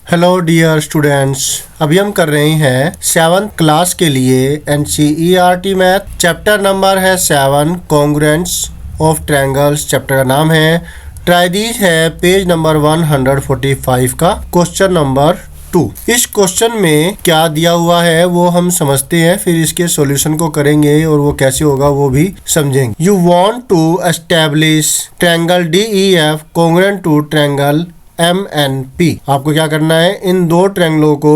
Hello dear students, अभी हम कर रहे हैं 7th क्लास के लिए NCERT मैथ। चैप्टर नंबर है 7 कॉन्ग्रुएंस ऑफ ट्रायंगल्स। चैप्टर का नाम है ट्राई दीज है, पेज नंबर 145 का क्वेश्चन नंबर 2। इस क्वेश्चन में क्या दिया हुआ है वो हम समझते हैं, फिर इसके सॉल्यूशन को करेंगे और वो कैसे होगा वो भी समझेंगे। You want to establish triangle DEF congruent to triangle MNP। आपको क्या करना है, इन दो ट्रायंगलों को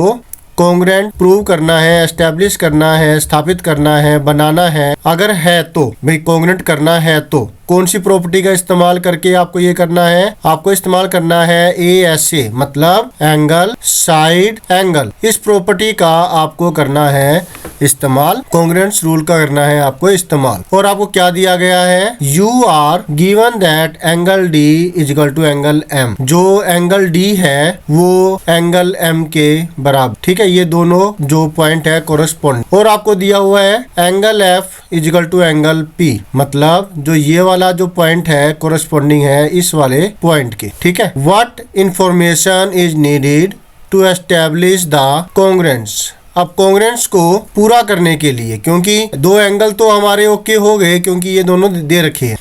कॉन्ग्रुएंट प्रूव करना है, एस्टैब्लिश करना है, स्थापित करना है, बनाना है। अगर है तो भाई कॉन्ग्रुएंट करना है तो कौन सी प्रॉपर्टी का इस्तेमाल करके आपको ये करना है, आपको इस्तेमाल करना है ASA मतलब एंगल साइड एंगल। इस प्रॉपर्टी का आपको करना है इस्तेमाल, कॉन्ग्रुएंस रूल का करना है आपको इस्तेमाल। और आपको क्या दिया गया है, you are given that angle D is equal to angle M। जो एंगल D है वो एंगल M के बराबर, ठीक है। ये दोनों जो पॉइंट है कोरस्पॉन्ड। और आपको दिया हुआ है angle F is equal to angle P, मतलब जो ये वाला जो पॉइंट है कोरस्पॉन्डिंग है इस वाले पॉइंट के, ठीक है। What information is needed to establish the congruence. अब कॉन्ग्रुएंस को पूरा करने के लिए, क्योंकि दो एंगल तो हमारे ओके हो गए क्योंकि ये दोनों दे रखे हैं।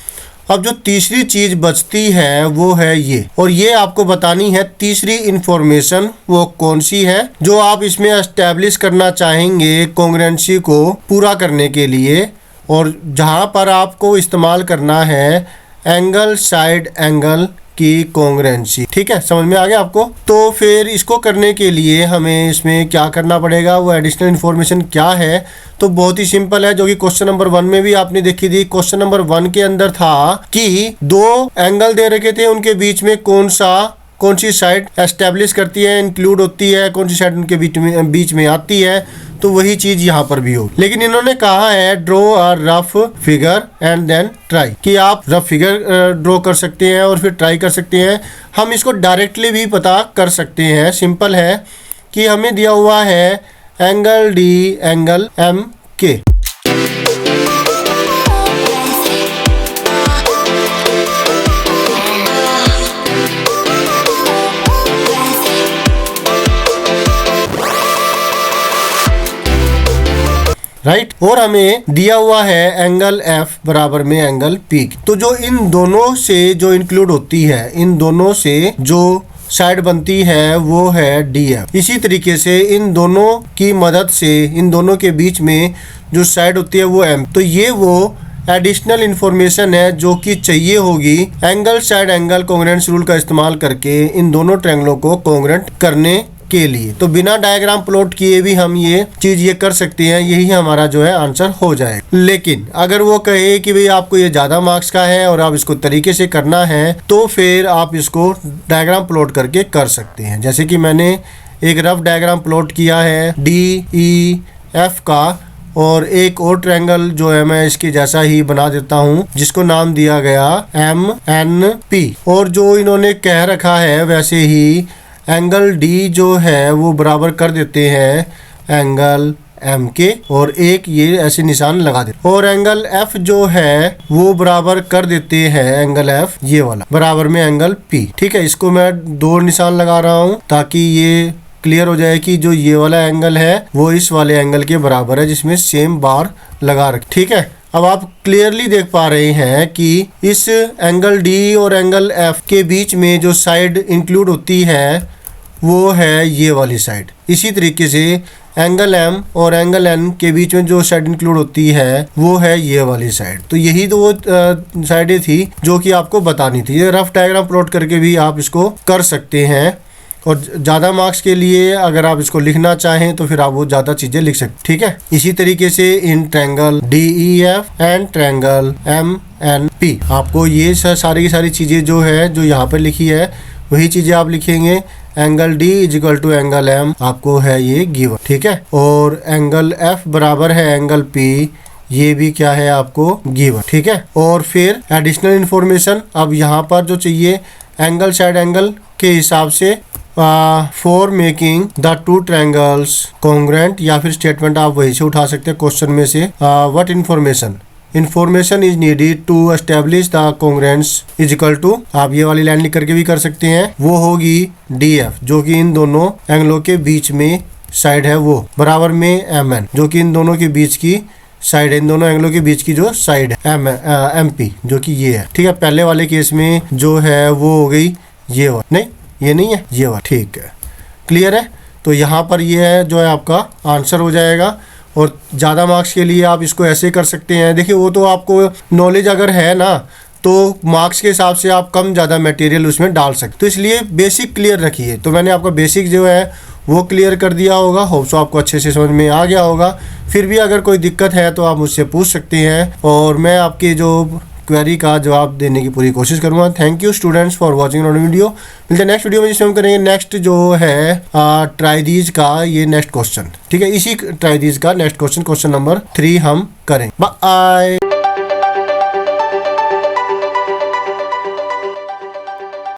अब जो तीसरी चीज बचती है वो है ये, और ये आपको बतानी है तीसरी इंफॉर्मेशन वो कौन सी है जो आप इसमें एस्टैब्लिश करना चाहेंगे कॉन्ग्रुएंसी को पूरा करने के लिए, और जहां पर आपको इस्तेमाल करना है एंगल साइड एंगल की कॉन्ग्रुएंसी, ठीक है। समझ में आ गया आपको। तो फिर इसको करने के लिए हमें इसमें क्या करना पड़ेगा, वो एडिशनल इन्फॉर्मेशन क्या है, तो बहुत ही सिंपल है, जो कि क्वेश्चन नंबर 1 में भी आपने देखी थी। क्वेश्चन नंबर 1 के अंदर था कि दो एंगल दे रखे थे, उनके बीच में कौन सी साइड एस्टेब्लिश करती है, इंक्लूड होती है, कौन सी साइड उनके बीच में आती है। तो वही चीज यहाँ पर भी हो, लेकिन इन्होंने कहा है draw a rough figure and then try, कि आप रफ फिगर ड्रॉ कर सकते हैं और फिर ट्राई कर सकते हैं। हम इसको डायरेक्टली भी पता कर सकते हैं, सिंपल है कि हमें दिया हुआ है एंगल D एंगल M के। राइट, और हमें दिया हुआ है एंगल F बराबर में एंगल P। तो जो इन दोनों से जो इंक्लूड होती है, इन दोनों से जो साइड बनती है वो है DF। इसी तरीके से इन दोनों की मदद से इन दोनों के बीच में जो साइड होती है वो M। तो ये वो एडिशनल इंफॉर्मेशन है जो कि चाहिए होगी angle side angle congruence rule का इस्तेमाल करके इन दोनों ट्रायंगलों को कॉन्ग्रुएंट करने के लिए। तो बिना डायग्राम प्लॉट किए भी हम ये कर सकते हैं, यही हमारा जो है आंसर हो जाएगा। लेकिन अगर वो कहे कि भाई आपको ये ज्यादा मार्क्स का है और आप इसको तरीके से करना है, तो फिर आप इसको डायग्राम प्लॉट करके कर सकते हैं। जैसे कि मैंने एक रफ डायग्राम प्लॉट किया है DEF का, और एक और ट्रायंगल जो है मैं इसके जैसा ही बना देता हूँ जिसको नाम दिया गया MNP। और जो इन्होंने कह रखा है वैसे ही एंगल D जो है वो बराबर कर देते हैं एंगल M के, और एक ये ऐसे निशान लगा देते, और एंगल F जो है वो बराबर कर देते हैं एंगल F ये वाला बराबर में एंगल P, ठीक है। इसको मैं 2 निशान लगा रहा हूँ ताकि ये क्लियर हो जाए कि जो ये वाला एंगल है वो इस वाले एंगल के बराबर है जिसमें सेम बार लगा रखे, ठीक है। अब आप क्लियरली देख पा रहे हैं कि इस एंगल D और एंगल F के बीच में जो साइड इंक्लूड होती है वो है ये वाली साइड। इसी तरीके से एंगल M और एंगल N के बीच में जो साइड इंक्लूड होती है वो है ये वाली साइड। तो यही तो वो साइडें थी जो कि आपको बतानी थी। ये रफ डायग्राम प्लॉट करके भी आप इसको कर सकते हैं, और ज़्यादा मार्क्स के लिए अगर आप इसको लिखना चाहें तो फिर आप वो ज़्यादा चीज़ें लिख सकते, ठीक है। इसी तरीके से in triangle DEF and triangle MNP आपको ये सारी की सारी चीज़ें जो है जो यहाँ पर लिखी है वही चीज़ें आप लिखेंगे। Angle D is equal to angle M आपको है ये गिवन, ठीक है। और एंगल F बराबर है एंगल P, ये भी क्या है आपको गिवन, ठीक है। और फिर एडिशनल इंफॉर्मेशन अब यहाँ पर जो चाहिए एंगल साइड एंगल के हिसाब से for making the two triangles congruent, या फिर स्टेटमेंट आप वहीं से उठा सकते हैं क्वेश्चन में से। What information information is needed to establish the congruence is equal to, आप ये वाली लाइन लिख करके भी कर सकते हैं, वो होगी DF जो कि इन दोनों एंगलों के बीच में साइड है, वो बराबर में MN जो कि इन दोनों के बीच की साइड है, इन दोनों एंगलों के बीच की जो साइड है MP जो कि ये है। ठीक है, पहले वाले केस में जो है वो हो गई ये वाला, नहीं ये नहीं है, ये वाला। ठीक है, क्लियर है। तो यहाँ पर ये है जो है आपका आंसर हो जाएगा। और ज़्यादा मार्क्स के लिए आप इसको ऐसे कर सकते हैं, देखिए वो तो आपको नॉलेज अगर है ना तो मार्क्स के हिसाब से आप कम ज़्यादा मटेरियल उसमें डाल सकते, तो इसलिए बेसिक क्लियर रखिए। तो मैंने आपका बेसिक जो है वो क्लियर कर दिया होगा, होप सो आपको अच्छे से समझ में आ गया होगा। फिर भी अगर कोई दिक्कत है तो आप मुझसे पूछ सकते हैं और मैं आपके जो क्वेरी का जवाब देने की पूरी कोशिश करूंगा। Thank you students for watching on video. मिलते हैं नेक्स्ट वीडियो में, जिसमें हम करेंगे नेक्स्ट जो है ट्राइदीज का ये नेक्स्ट क्वेश्चन। ठीक है, इसी ट्राइदीज का नेक्स्ट क्वेश्चन नंबर 3 हम करें। बाय।